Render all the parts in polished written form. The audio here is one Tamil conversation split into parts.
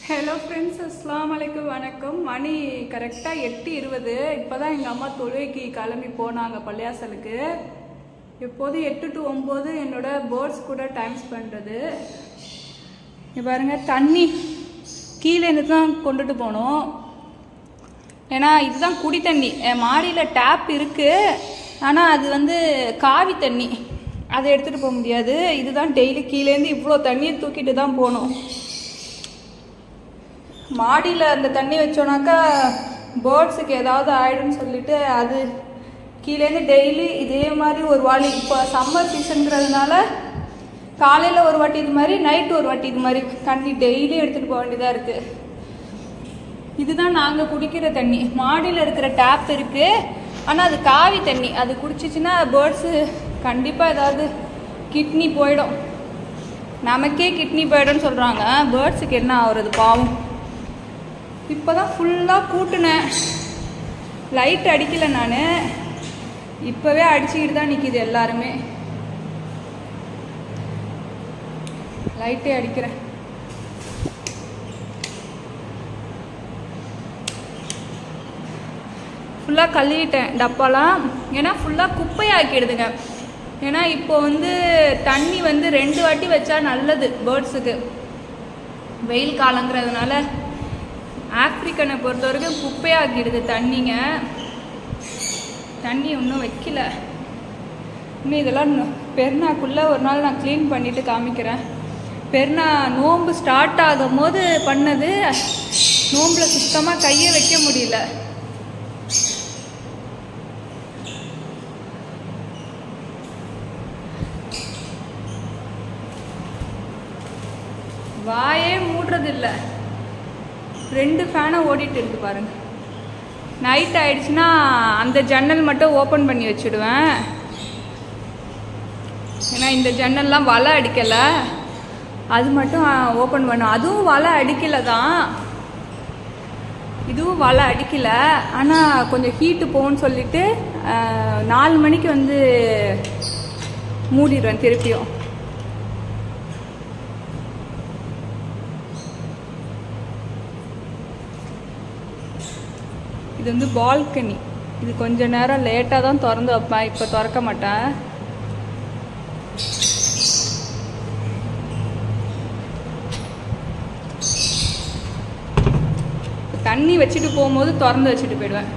ஹலோ ஃப்ரெண்ட்ஸ், அஸ்ஸலாமு அலைக்கும். வணக்கம். மணி கரெக்டாக 8:20. இப்போ தான் எங்கள் அம்மா தொழுகைக்கு கிளம்பி போனாங்க பள்ளியாசலுக்கு. எப்போது 8 to 9 என்னோட பேர்ட்ஸ் கூட டைம் ஸ்பெண்ட்றது. இங்கே பாருங்கள், தண்ணி கீழேருந்து தான் கொண்டுட்டு போகணும். ஏன்னா இதுதான் குடி தண்ணி. மாடியில் டேப் இருக்குது, ஆனால் அது காவி தண்ணி, அதை எடுத்துகிட்டு போக முடியாது. இதுதான் டெய்லி கீழேருந்து இவ்வளோ தண்ணியை தூக்கிட்டு தான் போகணும். மாடியில் அந்த தண்ணி வச்சோன்னாக்கா பேர்ட்ஸுக்கு ஏதாவது ஆயிடும்னு சொல்லிட்டு அது கீழேருந்து டெய்லி இதே மாதிரி ஒரு வாளி. இப்போ சம்மர் சீசனுங்கிறதுனால காலையில் ஒரு வாட்டி இது மாதிரி, நைட்டு ஒரு வாட்டி இது மாதிரி தண்ணி டெய்லி எடுத்துகிட்டு போக வேண்டியதாக இருக்குது. இதுதான் நாங்கள் குடிக்கிற தண்ணி. மாடியில் இருக்கிற டேப் இருக்குது, ஆனால் அது காவி தண்ணி. அது குடிச்சிச்சின்னா பேர்ட்ஸு கண்டிப்பாக ஏதாவது கிட்னி போயிடும். நமக்கே கிட்னி போயிடும்னு சொல்கிறாங்க, பேர்ட்ஸுக்கு என்ன ஆகுறது பாவம். இப்போ தான் ஃபுல்லாக கூட்டினேன், லைட் அடிக்கலை. நான் இப்போவே அடிச்சுக்கிட்டு தான் நிற்கிது எல்லாருமே. லைட்டே அடிக்கிறேன். ஃபுல்லாக கழுவிட்டேன் டப்பாலாம். ஏன்னா ஃபுல்லாக குப்பையாக்கிடுதுங்க. ஏன்னா இப்போ தண்ணி 2 வாட்டி வச்சா நல்லது பேர்ட்ஸுக்கு. வெயில் காலங்கிறதுனால ஆப்ரிக்கனை பொறுத்த வரைக்கும் குப்பையாக்கிடுது தண்ணிங்க. தண்ணி இன்னும் வைக்கல. இன்னும் இதெல்லாம் பெருநாக்குள்ளே ஒரு நாள் நான் க்ளீன் பண்ணிவிட்டு காமிக்கிறேன். பெருநா நோன்பு ஸ்டார்ட் ஆகும் போது பண்ணது, நோம்பில் சுத்தமாக கையை வைக்க முடியல. வாயே மூடுறதில்லை. 2 ஃபேனை ஓடிட்டு இருக்கு பாருங்க. நைட் ஆயிடுச்சுன்னா அந்த ஜன்னல் மட்டும் ஓப்பன் பண்ணி வச்சுடுவேன். ஏன்னா இந்த ஜன்னல்லாம் வலை அடிக்கலை, அது மட்டும் ஓப்பன் பண்ணும். அதுவும் வலை அடிக்கலை தான், இதுவும் வலை அடிக்கலை. ஆனால் கொஞ்சம் ஹீட்டு போகும்னு சொல்லிட்டு 4 மணிக்கு மூடிடுவேன் திருப்பியும். இது பால்கனி. இது கொஞ்ச நேரம் லேட்டாக தான் திறந்து வைப்பேன், இப்போ திறக்க மாட்டேன். தண்ணி வச்சுட்டு போகும்போது திறந்து வச்சுட்டு போயிடுவேன்.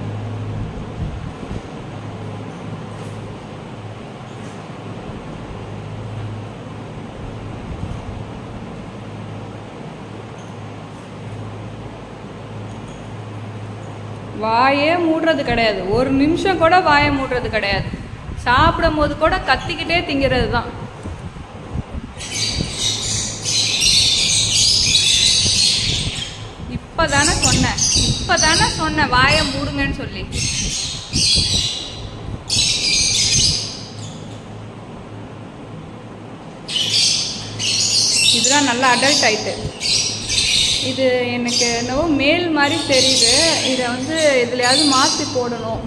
வாயே மூடுறது கிடையாது, ஒரு நிமிஷம் கூட வாயை மூடுறது கிடையாது. சாப்பிடும் போது கூட கத்திக்கிட்டே திங்கிறது தான். இப்பதானே சொன்னேன் வாயை மூடுங்கன்னு சொல்லி. இதுதான் நல்லா அடல்ட் ஆயிட்டு. இது எனக்கு என்னவோ மேல் மாதிரி தெரியுது. இதை எதுலையாவது மாற்றி போடணும்.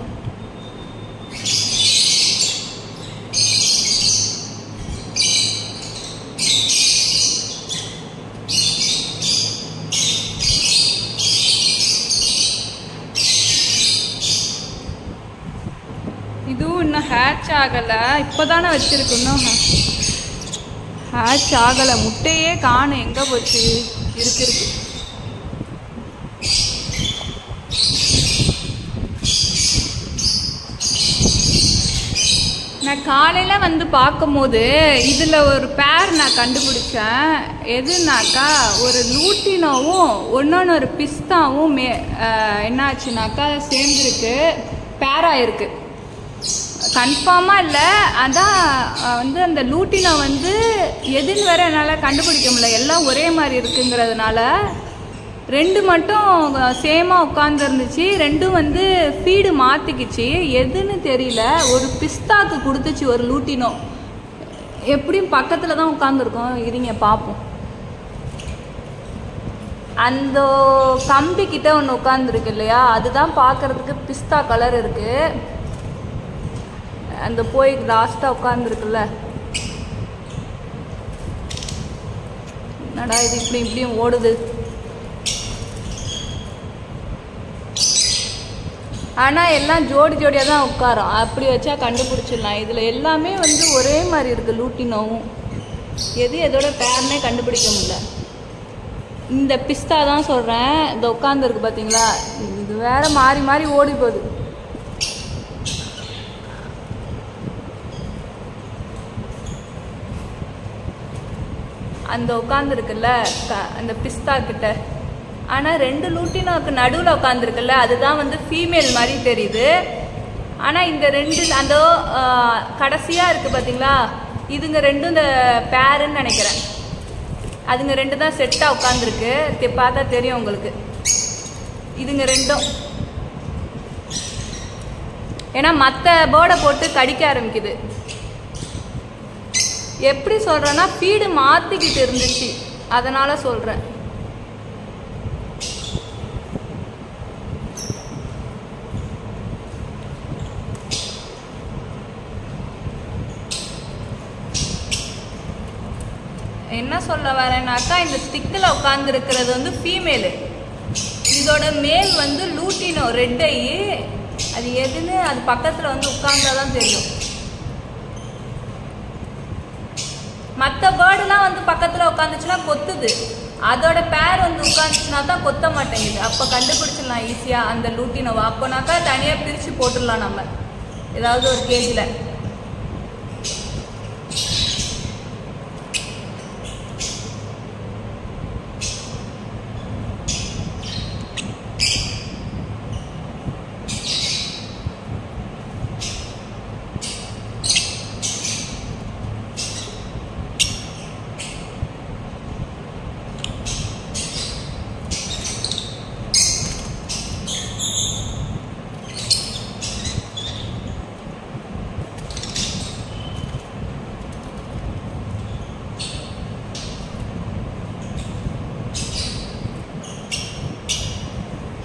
இதுவும் இன்னும் ஹேட்ச் ஆகலை, இப்போதானே வச்சிருக்கு. இன்னும் ஹேட்ச் ஆகலை. முட்டையே காணும், எங்கே போச்சு? இருக்கு. நான் காலையில் பார்க்கும்போது இதில் ஒரு பேர் நான் கண்டுபிடிச்சேன். எதுனாக்கா ஒரு லூட்டினோவும் ஒரு பிஸ்தாவும் என்னாச்சுனாக்கா சேர்ந்துருக்கு, பேராயிருக்கு. கன்ஃபார்மாக இல்லை. அதான் அந்த லூட்டினோ எதுன்னு வேற என்னால் கண்டுபிடிக்க முடியல. எல்லாம் ஒரே மாதிரி இருக்குங்கிறதுனால 2 மட்டும் சேமாக உட்காந்துருந்துச்சு. 2ம் ஃபீடு மாற்றிக்கிச்சு. எதுன்னு தெரியல. ஒரு பிஸ்தாக்கு கொடுத்துச்சு ஒரு லூட்டினோ. எப்படியும் பக்கத்தில் தான் உட்காந்துருக்கோம். இருங்க பார்ப்போம். அந்த கம்பி கிட்ட ஒன்று உட்காந்துருக்கு இல்லையா, அதுதான் பார்க்கறதுக்கு பிஸ்தா கலர் இருக்குது. அந்த போய் லாஸ்ட்டாக உட்காந்துருக்குல்ல, என்னடா இது இப்படியும் ஓடுது. ஆனால் எல்லாம் ஜோடி ஜோடியாக தான் உட்காரும். அப்படி வச்சா கண்டுபிடிச்சிடலாம். இதில் எல்லாமே வந்து ஒரே மாதிரி இருக்குது. லூட்டினோவும் எது எதோட பேர்னே கண்டுபிடிக்க முடியல. இந்த பிஸ்தா தான் சொல்கிறேன். இந்த உட்காந்துருக்கு பார்த்தீங்களா, இது வேற மாறி மாறி ஓடி போகுது. அந்த உட்காந்துருக்குல்ல அந்த பிஸ்தா கிட்ட, ஆனால் 2 லூட்டினோக்கு நடுவில் உட்காந்துருக்குல்ல அதுதான் வந்து ஃபீமேல் மாதிரி தெரியுது. ஆனால் இந்த 2 அந்த கடைசியாக இருக்குது பார்த்தீங்களா, இதுங்க 2 இந்த பேருன்னு நினைக்கிறேன். அதுங்க 2 தான் செட்டாக உட்காந்துருக்கு. பார்த்தா தெரியும் உங்களுக்கு. இதுங்க 2ம் ஏன்னா மற்ற பேர்டை போட்டு கடிக்க ஆரம்பிக்குது. எப்படி சொல்கிறேன்னா ஃபீடு மாற்றிக்கிட்டு இருந்துச்சு, அதனால் சொல்கிறேன். என்ன சொல்ல வரேன்னாக்கா, இந்த ஸ்டிக்கில் உட்காந்துருக்கிறது வந்து ஃபீமேலு, இதோட மேல் வந்து லூட்டினோ ரெட் ஐ. அது எதுன்னு அது பக்கத்தில் வந்து உட்கார்ந்தாதான் தெரியும். மற்ற பேர்டுலாம் வந்து பக்கத்தில் உட்காந்துச்சுன்னா கொத்துது. அதோட பேர் வந்து உட்காந்துச்சுன்னா தான் கொத்த மாட்டேங்குது. அப்போ கண்டுபிடிச்சிடலாம் ஈஸியாக அந்த லூட்டினோவை. அப்போனாக்கா தனியாக பிரித்து போட்டுடலாம் நம்ம ஏதாவது ஒரு கேஜில்.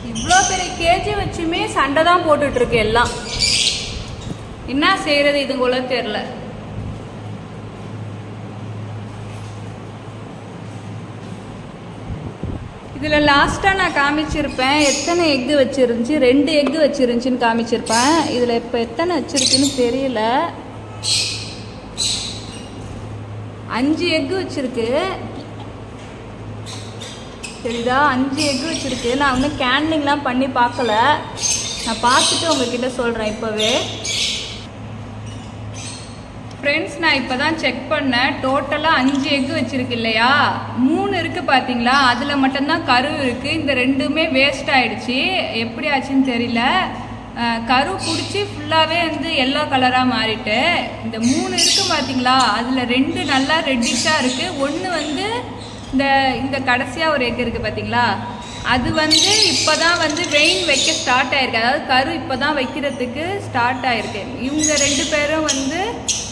இவ்வளோ பெரிய கேஜி வச்சுமே சண்டை தான் போட்டுட்டு இருக்கு எல்லாம். என்ன செய்யறது இதுக்குள்ள தெரியல. இதில் லாஸ்ட்டாக நான் காமிச்சிருப்பேன் எத்தனை எக்கு வச்சிருந்துச்சு. 2 எக்கு வச்சிருந்துச்சின்னு காமிச்சிருப்பேன். இதில் இப்போ எத்தனை வச்சிருக்குன்னு தெரியல. 5 எக்கு வச்சிருக்கு. சரிதா, 5 எக்கு வச்சிருக்கு. நான் இன்னும் கேண்டிங்லாம் பண்ணி பார்க்கல. நான் பார்த்துட்டு உங்ககிட்ட சொல்கிறேன் இப்போவே. ஃப்ரெண்ட்ஸ், நான் இப்போ தான் செக் பண்ணேன். டோட்டலாக 5 எக்கு வச்சிருக்கு இல்லையா. 3 இருக்குது பார்த்தீங்களா, அதில் மட்டும்தான் கரு இருக்குது. இந்த 2மே வேஸ்ட் ஆகிடுச்சு. எப்படி ஆச்சுன்னு தெரியல. கரு பிடிச்சி ஃபுல்லாகவே வந்து எல்லோ கலராக மாறிட்டு. இந்த 3 இருக்குது பார்த்தீங்களா, அதில் 2 நல்லா ரெட்டிஷாக இருக்குது. ஒன்று வந்து இந்த கடைசியாக ஒரு எக் இருக்குது பார்த்தீங்களா, அது வந்து இப்போ தான் வந்து வெயின் வைக்க ஸ்டார்ட் ஆகிருக்கு. அதாவது கரு இப்போ தான் வைக்கிறதுக்கு ஸ்டார்ட் ஆகிருக்கு. இவங்க 2 பேரும் வந்து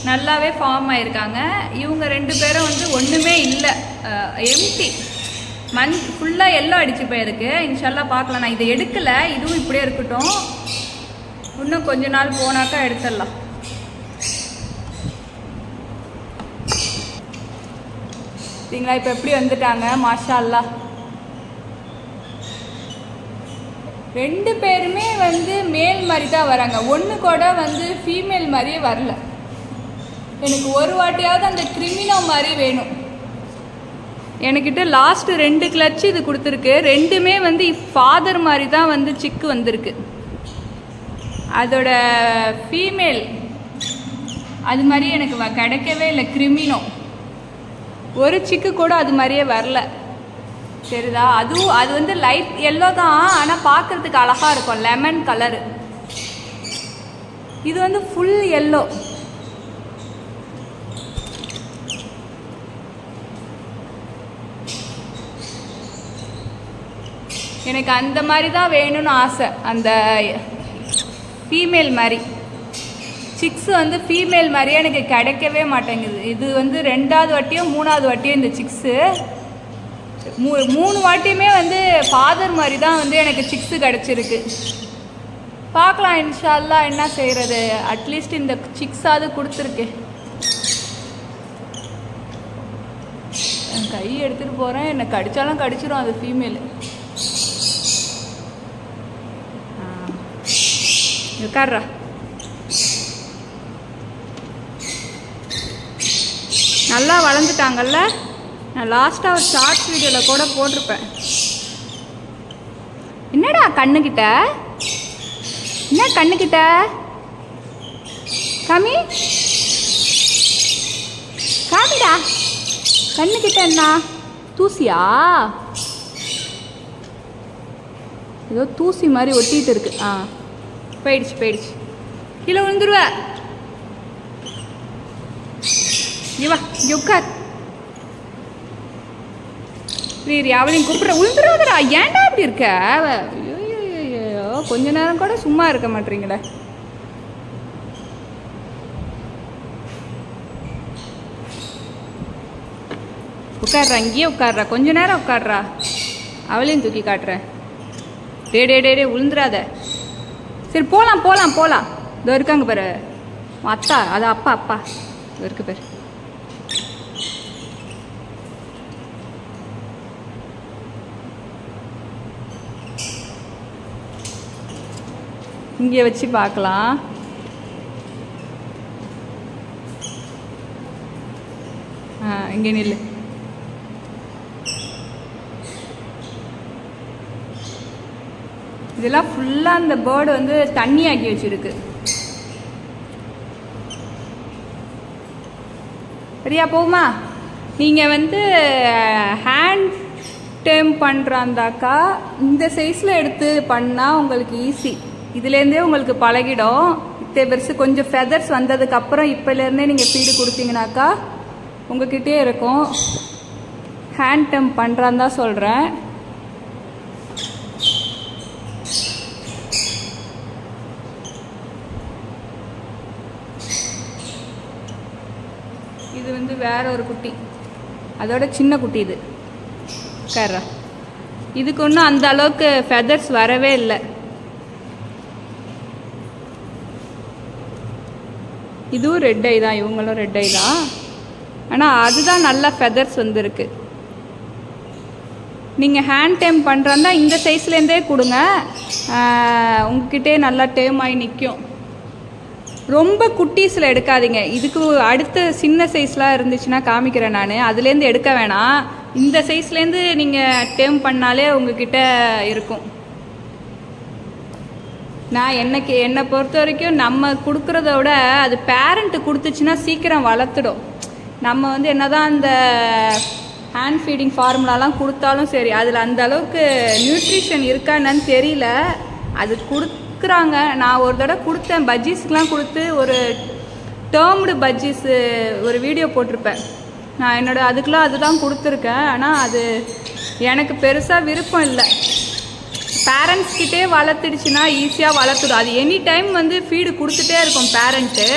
நல்லாவே ஃபார்ம் ஆகிருக்காங்க. இவங்க 2 பேரும் வந்து ஒன்றுமே இல்லை, எம்டி. ஃபுல்லாக எல்லோ அடிச்சு போயிருக்கு. இன்ஷால்லா பார்க்கலாம். நான் இதை எடுக்கலை, இதுவும் இப்படியே இருக்கட்டும். இன்னும் கொஞ்ச நாள் போனாக்கா எடுத்துடலாம். சரிங்களா, இப்போ எப்படி வந்துட்டாங்க மாஷா அல்லாஹ். 2 பேருமே வந்து மேல் மாதிரி தான் வராங்க. ஒன்று கூட வந்து ஃபீமேல் மாதிரியே வரல. எனக்கு ஒரு வாட்டியாவது அந்த கிரிமினோ மாதிரி வேணும். எனக்கிட்ட லாஸ்ட் 2 கிளட்ச் இது கொடுத்துருக்கு. 2மே வந்து ஃபாதர் மாதிரி தான் வந்து சிக்கு வந்திருக்கு. அதோட ஃபீமேல் அது மாதிரி எனக்கு கிடைக்கவே இல்லை. கிரிமினோ ஒரு சிக்கு கூட அது மாதிரியே வரல. சரிதா, அது வந்து லைட் எல்லோ தான், ஆனால் பார்க்கறதுக்கு அழகா இருக்கும். Lemon colour. இது வந்து ஃபுல் எல்லோ. எனக்கு அந்த மாதிரி தான் வேணும்னு ஆசை. அந்த ஃபீமேல் மாதிரி சிக்ஸ் வந்து ஃபீமேல் மாதிரியே எனக்கு கிடைக்கவே மாட்டேங்குது. இது வந்து 2வது வாட்டியோ 3வது வாட்டியோ இந்த சிக்ஸு 3 வாட்டியுமே வந்து ஃபாதர் மாதிரி தான் வந்து எனக்கு சிக்ஸு கிடச்சிருக்கு. பார்க்கலாம் இன்ஷா அல்லாஹ் என்ன செய்கிறது. அட்லீஸ்ட் இந்த சிக்ஸாவது கொடுத்துருக்கு. என் கை எடுத்துகிட்டு போகிறேன், என்னை கடித்தாலும் கடிச்சிடும் அது ஃபீமேலு. உட்கார்றா. நல்லா வளர்ந்துட்டாங்கல்ல. நான் லாஸ்ட்டாக ஒரு ஷார்ட்ஸ் வீடியோவில் கூட போட்டிருப்பேன். என்னடா கண்ணுக்கிட்ட, என்ன கண்ணுக்கிட்ட காமி, காமிடா கண்ணுக்கிட்ட. என்ன தூசியா? ஏதோ தூசி மாதிரி ஒட்டிகிட்டு இருக்கு. போயிடுச்சு போயிடுச்சு. கீழே விழுந்துருவ. இவா இங்கே உட்கார். சரி அவளையும் கூப்பிட்ற. விழுந்துருவாதரா. ஏன்டா அப்படி இருக்க? ஐயோ கொஞ்ச நேரம் கூட சும்மா இருக்க மாட்டீங்களே. உட்கார்றா, இங்கேயே உட்கார்றா, கொஞ்ச நேரம் உட்கார்றா. அவளையும் தூக்கி காட்டுறேன். டே விழுந்துடாத. சரி போகலாம் போகலாம் போகலாம். இதோ இருக்காங்க பாரு அத்தா. அது அப்பா அப்பா இதோ இருக்கு பாரு. இங்கே வச்சு பார்க்கலாம். இங்கே நில்லு. இதெல்லாம் ஃபுல்லாக அந்த பேர்டு வந்து தண்ணி ஆக்கி வச்சிருக்கு. சரியா போகுமா? நீங்கள் வந்து ஹேண்ட் டேம் பண்ணுறாந்தாக்கா இந்த சைஸில் எடுத்து பண்ணால் உங்களுக்கு ஈஸி. இதுலேருந்தே உங்களுக்கு பழகிடும். இத்தனை பெருசு கொஞ்சம் ஃபெதர்ஸ் வந்ததுக்கப்புறம் இப்போலேருந்தே நீங்கள் ஃபீடு கொடுத்தீங்கனாக்கா உங்ககிட்டே இருக்கும். ஹேண்ட் டேம் பண்ணுறான்னு தான் சொல்கிறேன். இது வந்து வேற ஒரு குட்டி, அதோட சின்ன குட்டி. இது கர்றா. இதுக்கு ஒன்றும் அந்த அளவுக்கு ஃபெதர்ஸ் வரவே இல்லை. இதுவும் ரெட் ஐ தான், இவங்களும் ரெட் ஐ தான். ஆனால் அதுதான் நல்லா ஃபெதர்ஸ் வந்துருக்கு. நீங்கள் ஹேண்ட் டேம் பண்ணுறதா இந்த சைஸ்லேருந்தே கொடுங்க. உங்ககிட்டே நல்லா டேம் ஆகி நிற்கும். ரொம்ப குட்டீஸில் எடுக்காதீங்க. இதுக்கு அடுத்த சின்ன சைஸ்லாம் இருந்துச்சுன்னா காமிக்கிறேன் நான். அதுலேருந்து எடுக்க வேணாம். இந்த சைஸ்லேருந்து நீங்கள் டேம் பண்ணாலே உங்ககிட்ட இருக்கும். நான் என்னை பொறுத்த வரைக்கும் நம்ம கொடுக்குறத விட அது பேரண்ட்டு கொடுத்துச்சுன்னா சீக்கிரம் வளர்த்துடும். நம்ம வந்து என்னதான் அந்த ஹேண்ட் ஃபீடிங் ஃபார்முலாலாம் கொடுத்தாலும் சரி, அதில் அந்த அளவுக்கு நியூட்ரிஷன் இருக்கான்னு தெரியல. அது கொடுக்குறாங்க. நான் ஒரு தடவை கொடுத்தேன், பஜ்ஜீஸ்க்கெலாம் கொடுத்து ஒரு டேர்ம்டு பஜ்ஜீஸு ஒரு வீடியோ போட்டிருப்பேன். நான் அதுக்கெலாம் அதுதான் கொடுத்துருக்கேன். ஆனால் அது எனக்கு பெருசாக விருப்பம் இல்லை. பேரண்ட்ஸ் கிட்டே வளர்த்துடுச்சுன்னா ஈஸியாக வளர்த்துடும். அது எனி டைம் வந்து ஃபீடு கொடுத்துட்டே இருக்கும் பேரண்ட்டு.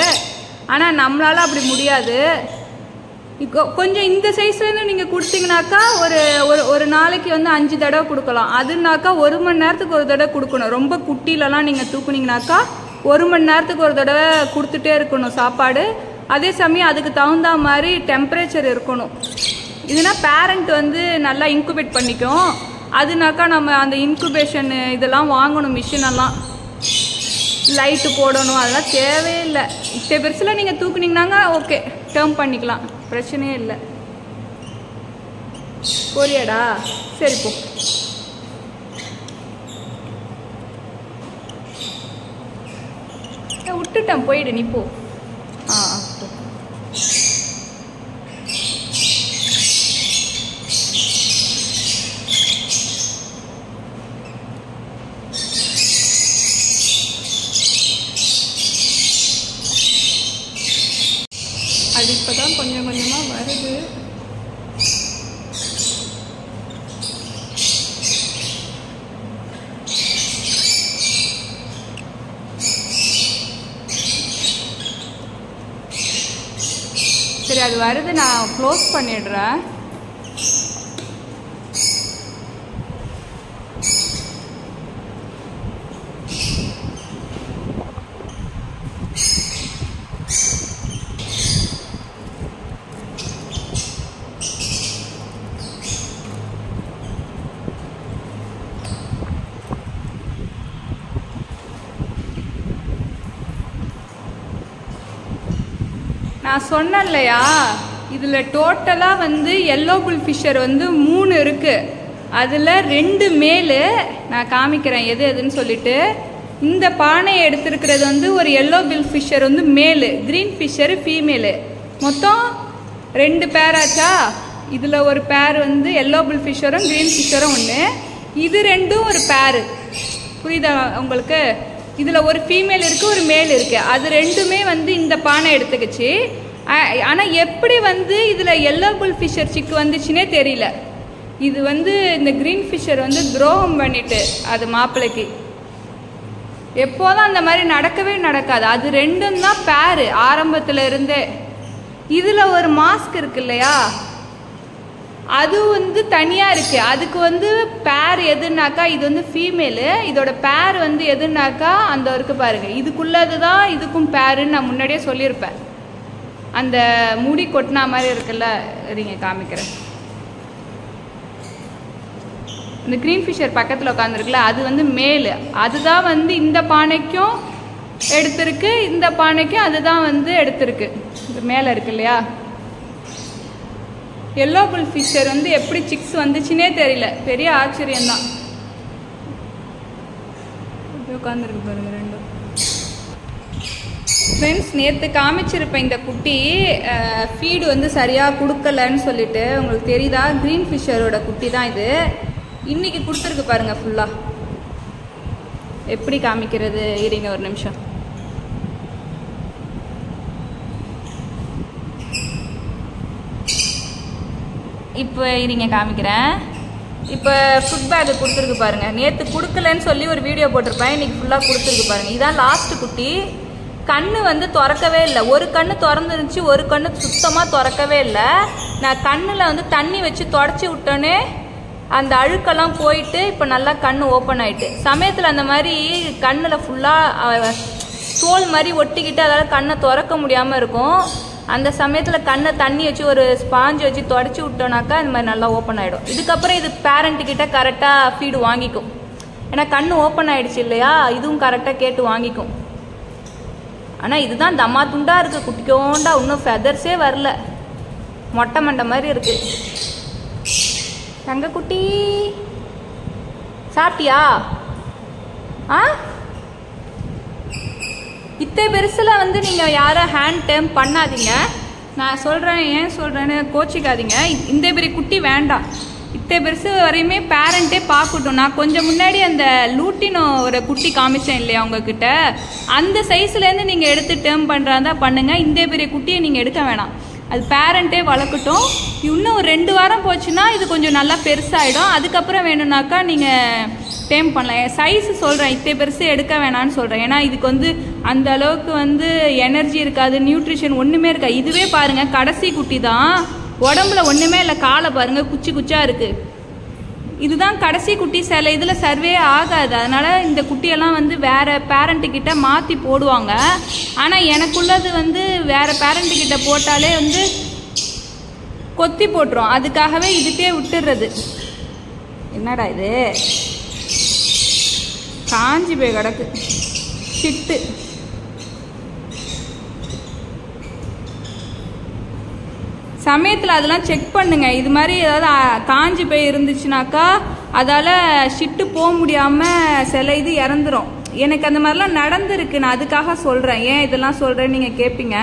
ஆனால் நம்மளால அப்படி முடியாது. கொஞ்சம் இந்த சைஸ்லேருந்து நீங்கள் கொடுத்தீங்கனாக்கா ஒரு நாளைக்கு வந்து 5 தடவை கொடுக்கலாம். அதுனாக்கா 1 மணி நேரத்துக்கு ஒரு தடவை கொடுக்கணும். ரொம்ப குட்டிலலாம் நீங்கள் தூக்குனீங்கனாக்கா 1 மணி நேரத்துக்கு ஒரு தடவை கொடுத்துட்டே இருக்கணும் சாப்பாடு. அதே சமயம் அதுக்கு தகுந்த மாதிரி டெம்பரேச்சர் இருக்கணும். இதுனா பேரண்ட் வந்து நல்லா இன்குபேட் பண்ணிக்கும். அதுனாக்கா நம்ம அந்த இன்குபேஷன் இதெல்லாம் வாங்கணும், மிஷினெல்லாம் லைட்டு போடணும், அதெல்லாம் தேவையில்லை. இத்தனை பெருசில் நீங்கள் தூக்குனீங்கன்னாங்க ஓகே, டேர்ம் பண்ணிக்கலாம், பிரச்சனையே இல்லை. போறியாடா? சரி போ. விட்டுட்டேன், போயிடு நீ போ. போ. அது இப்போதான் கொஞ்சம் கொஞ்சமாக வருது. சரி அது வருது, நான் க்ளோஸ் பண்ணிடுறேன். நான் சொன்னேன் இல்லையா, இதில் டோட்டலாக வந்து எல்லோ புல் ஃபிஷர் வந்து 3 இருக்குது. அதில் 2 மேலு. நான் காமிக்கிறேன் எது எதுன்னு சொல்லிட்டு. இந்த பானையை எடுத்துருக்கிறது வந்து ஒரு எல்லோ பில் ஃபிஷர் வந்து மேலு, க்ரீன் ஃபிஷரு ஃபீமேலு. மொத்தம் 2 பேராச்சா. இதில் ஒரு பேர் வந்து எல்லோ பில் ஃபிஷரும் க்ரீன் ஃபிஷரும் ஒன்று. இது 2ம் ஒரு பேரு. புரியுதா உங்களுக்கு? இதில் ஒரு ஃபீமேல் இருக்குது, ஒரு மேல் இருக்குது. அது 2மே வந்து இந்த பானை எடுத்துக்கிச்சு. ஆனால் எப்படி வந்து இதில் எல்லோ புல் ஃபிஷர் சிக்கு வந்துச்சுன்னே தெரியல. இது வந்து இந்த க்ரீன் ஃபிஷர் வந்து துரோகம் பண்ணிட்டு அது மாப்பிள்ளைக்கு. எப்போதும் அந்த மாதிரி நடக்கவே நடக்காது. அது 2ம் தான் பேரு ஆரம்பத்தில் இருந்தே. இதில் ஒரு மாஸ்க் இருக்கு இல்லையா, அது வந்து தனியாக இருக்குது. அதுக்கு வந்து பேர் எதுனாக்கா இது வந்து ஃபீமேலு. இதோட பேர் வந்து எதுனாக்கா அந்த இருக்கு பாருங்கள், இதுக்குள்ளது தான் இதுக்கும் பேருன்னு நான் முன்னாடியே சொல்லியிருப்பேன். அந்த முடி கொட்டினா மாதிரி இருக்குல்ல, நீங்க காமிக்கிறேன். இந்த க்ரீன் ஃபிஷர் பக்கத்தில் உட்காந்துருக்குல்ல, அது வந்து மேலு. அதுதான் வந்து இந்த பானைக்கும் எடுத்திருக்கு, இந்த பானைக்கும் அதுதான் வந்து எடுத்திருக்கு. இது மேலே இருக்கு இல்லையா. எல்லோ புல் ஃபிஷர் வந்து எப்படி சிக்ஸ் வந்துச்சுன்னே தெரியல. பெரிய ஆச்சரியம்தான். உட்காந்துருக்கு பாருங்க 2. ஃப்ரெண்ட்ஸ், நேற்று காமிச்சிருப்பேன் இந்த குட்டி ஃபீடு வந்து சரியாக கொடுக்கலன்னு சொல்லிட்டு. உங்களுக்கு தெரியுதா? க்ரீன் ஃபிஷரோட குட்டி தான் இது. இன்னைக்கு கொடுத்துருக்கு பாருங்க ஃபுல்லாக. எப்படி காமிக்கிறது, இருங்க ஒரு நிமிஷம். இப்போ இருங்க காமிக்கிறேன். இப்போ ஃபுட் பேக்கு கொடுத்துருக்கு பாருங்க. நேற்று கொடுக்கலன்னு சொல்லி ஒரு வீடியோ போட்டிருப்பேன், இன்னைக்கு ஃபுல்லாக கொடுத்துருக்கு பாருங்க. இதான் லாஸ்ட் குட்டி. கண்ணு வந்து திறக்கவே இல்லை. ஒரு கண்ணு திறந்துருந்துச்சு, ஒரு கண்ணு சுத்தமாக திறக்கவே இல்லை. நான் கண்ணில் வந்து தண்ணி வச்சு தொடச்சி விட்டோன்னே அந்த அழுக்கெல்லாம் போயிட்டு இப்போ நல்லா கண் ஓப்பன் ஆயிட்டு. சமயத்தில் அந்த மாதிரி கண்ணில் ஃபுல்லாக தோல் மாதிரி ஒட்டிக்கிட்டு அதால் கண்ணை திறக்க முடியாமல் இருக்கும். அந்த சமயத்தில் கண்ணை தண்ணி வச்சு ஒரு ஸ்பாஞ்சு வச்சு தொடச்சி விட்டோனாக்கா இந்த மாதிரி நல்லா ஓப்பன் ஆகிடும். இதுக்கப்புறம் இது பேரண்ட்டுக்கிட்ட கரெக்டாக ஃபீடு வாங்கிக்கும். ஏன்னா கண் ஓப்பன் ஆகிடுச்சு இல்லையா, இதுவும் கரெக்டாக கேட்டு வாங்கிக்கும். ஆனால் இதுதான் தம்மா துண்டாக இருக்குது, குட்டிக்கோண்டா. இன்னும் ஃபெதர்ஸே வரல, மொட்டை மண்டை மாதிரி இருக்குது. தங்க குட்டி சாப்பிட்டியா? இத்தனை பெருசில் வந்து நீங்கள் யாரும் ஹேண்ட் டேம் பண்ணாதீங்க. நான் சொல்கிறேன், ஏன் சொல்கிறேன்னு கோச்சிக்காதீங்க. இந்த பெரிய குட்டி வேண்டாம். இத்தனை பெருசு வரையுமே பேரண்ட்டே பார்க்கட்டும். நான் கொஞ்சம் முன்னாடி அந்த லூட்டினோ ஒரு குட்டி காமிச்சேன் இல்லையா உங்ககிட்ட, அந்த சைஸ்லேருந்து நீங்கள் எடுத்து டேர்ம் பண்ணுறாந்தா பண்ணுங்கள். இந்த பெரிய குட்டியை நீங்கள் எடுக்க வேணாம். அது பேரண்ட்டே வளர்க்கட்டும். இன்னும் ஒரு 2 வாரம் போச்சுன்னா இது கொஞ்சம் நல்லா பெருசாகிடும். அதுக்கப்புறம் வேணும்னாக்கா நீங்கள் டேம் பண்ணலாம். சைஸ் சொல்கிறேன், இத்தனை பெருசு எடுக்க வேணான்னு சொல்கிறேன். ஏன்னா இதுக்கு வந்து அந்த அளவுக்கு வந்து எனர்ஜி இருக்காது, நியூட்ரிஷன் ஒன்றுமே இருக்காது. இதுவே பாருங்கள், கடைசி குட்டி தான், உடம்புல ஒன்றுமே இல்லை. காலை பாருங்கள், குச்சி குச்சா இருக்குது. இதுதான் கடைசி குட்டி. சில இதில் சர்வே ஆகாது. அதனால் இந்த குட்டியெல்லாம் வந்து வேறு பேரண்ட்டுக்கிட்ட மாற்றி போடுவாங்க. ஆனால் எனக்குள்ளது வந்து வேறு பேரண்ட்டுக்கிட்ட போட்டாலே வந்து கொத்தி போட்டுரும். அதுக்காகவே இதுக்கே விட்டுடுறது. என்னடா இது, காஞ்சி போய் கிடக்கு சிட்டு. சமயத்தில் அதெல்லாம் செக் பண்ணுங்க. இது மாதிரி ஏதாவது காஞ்சி போய் இருந்துச்சுனாக்கா அதால் ஷிட்டு போக முடியாமல் சில இது இறந்துரும். எனக்கு அந்த மாதிரிலாம் நடந்திருக்கு. நான் அதுக்காக சொல்கிறேன். ஏன் இதெல்லாம் சொல்கிறேன்னு நீங்கள் கேட்பீங்க.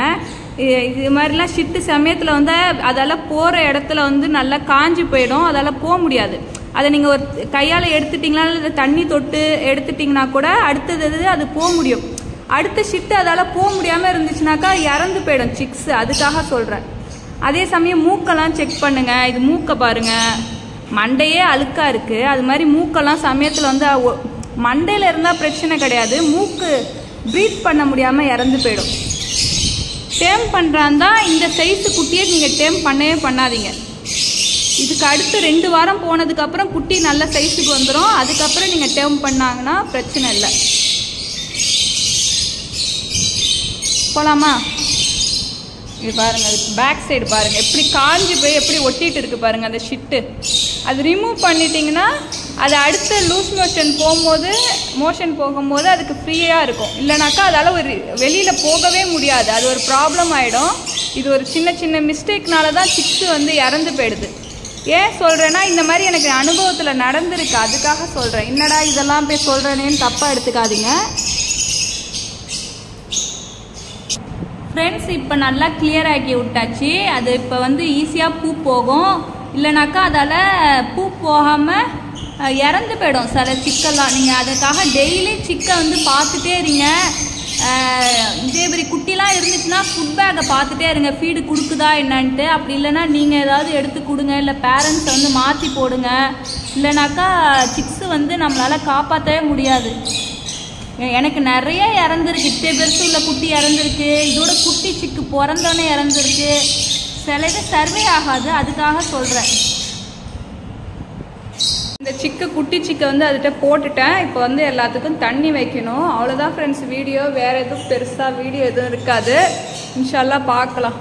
இது மாதிரிலாம் ஷிட்டு சமயத்தில் வந்து அதால் போகிற இடத்துல வந்து நல்லா காஞ்சி போயிடும். அதால் போக முடியாது. அதை நீங்கள் ஒரு கையால் எடுத்துட்டிங்களா இல்லை தண்ணி தொட்டு எடுத்துட்டிங்கன்னா கூட அடுத்தது அது போக முடியும். அடுத்த ஷிட்டு அதால் போக முடியாமல் இருந்துச்சுனாக்கா இறந்து போயிடும் சிக்ஸ். அதுக்காக சொல்கிறேன். அதே சமயம் மூக்கெல்லாம் செக் பண்ணுங்க. இது மூக்கை பாருங்க, மண்டையே அழுக்காக இருக்குது. அது மாதிரி மூக்கெல்லாம் சமயத்தில் வந்து மண்டையில் இருந்தால் பிரச்சனை கிடையாது, மூக்கு ப்ரீத் பண்ண முடியாமல் இறந்து போயிடும். டேம் பண்ணுறாந்தா இந்த சைஸு குட்டியை நீங்கள் டேம் பண்ணவே பண்ணாதீங்க. இதுக்கு அடுத்து 2 வாரம் போனதுக்கப்புறம் குட்டி நல்ல சைஸுக்கு வந்துடும். அதுக்கப்புறம் நீங்கள் டேம் பண்ணாங்கன்னா பிரச்சனை இல்லை. போகலாமா? இது பாருங்கள், அதுக்கு பேக் சைடு பாருங்கள் எப்படி காஞ்சி போய் எப்படி ஒட்டிகிட்டு இருக்குது பாருங்கள் அந்த ஷிட்டு. அது ரிமூவ் பண்ணிட்டீங்கன்னா அது அடுத்து லூஸ் மோஷன் போகும்போது அதுக்கு ஃப்ரீயாக இருக்கும். இல்லைனாக்கா அதால் ஒரு வெளியில் போகவே முடியாது. அது ஒரு ப்ராப்ளம் ஆகிடும். இது ஒரு சின்ன மிஸ்டேக்னால தான் சிக்ஸ் வந்து இறந்து போயிடுது. ஏன் சொல்கிறேன்னா இந்த மாதிரி எனக்கு அனுபவத்தில் நடந்திருக்கு, அதுக்காக சொல்கிறேன். என்னடா இதெல்லாம் போய் சொல்கிறேனேன்னு தப்பாக எடுத்துக்காதீங்க ஃப்ரெண்ட்ஸ். இப்போ நல்லா கிளியர் ஆக்கி விட்டாச்சு. அது இப்போ வந்து ஈஸியாக பூ போகும். இல்லைனாக்கா அதால் பூ போகாமல் இறந்து போயிடும் சில சிக்கெல்லாம். நீங்கள் அதுக்காக டெய்லி சிக்கை வந்து பார்த்துட்டே இருங்க. இதே மாதிரி குட்டிலாம் இருந்துச்சுன்னா ஃபுட் பேக்கை பார்த்துட்டே இருங்க, ஃபீடு கொடுக்குதா என்னன்ட்டு. அப்படி இல்லைன்னா நீங்கள் ஏதாவது எடுத்து கொடுங்க, இல்லை பேரண்ட்ஸை வந்து மாற்றி போடுங்க. இல்லைனாக்கா சிக்ஸு வந்து நம்மளால் காப்பாற்றவே முடியாது. எனக்கு நிறைய இறந்துருக்கு. இத்தே பெருசு உள்ள குட்டி இறந்துருக்கு. இதோட குட்டி சிக்கு பிறந்தோன்னே இறந்துருக்கு. சில இது சர்வே ஆகாது, அதுக்காக சொல்கிறேன். இந்த குட்டி சிக்கை வந்து அதுகிட்ட போட்டுட்டேன். இப்போ வந்து எல்லாத்துக்கும் தண்ணி வைக்கணும். அவ்வளோதான் ஃப்ரெண்ட்ஸ் வீடியோ. வேறு எதுவும் பெருசாக வீடியோ எதுவும் இருக்காது. இன்ஷால்லா பார்க்கலாம்.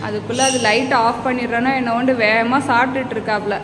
அதுக்குள்ளே அது லைட்டை ஆஃப் பண்ணிடுறேன்னா என்னை வந்து வேகமாக சாப்பிட்டுட்டு இருக்காப்புல.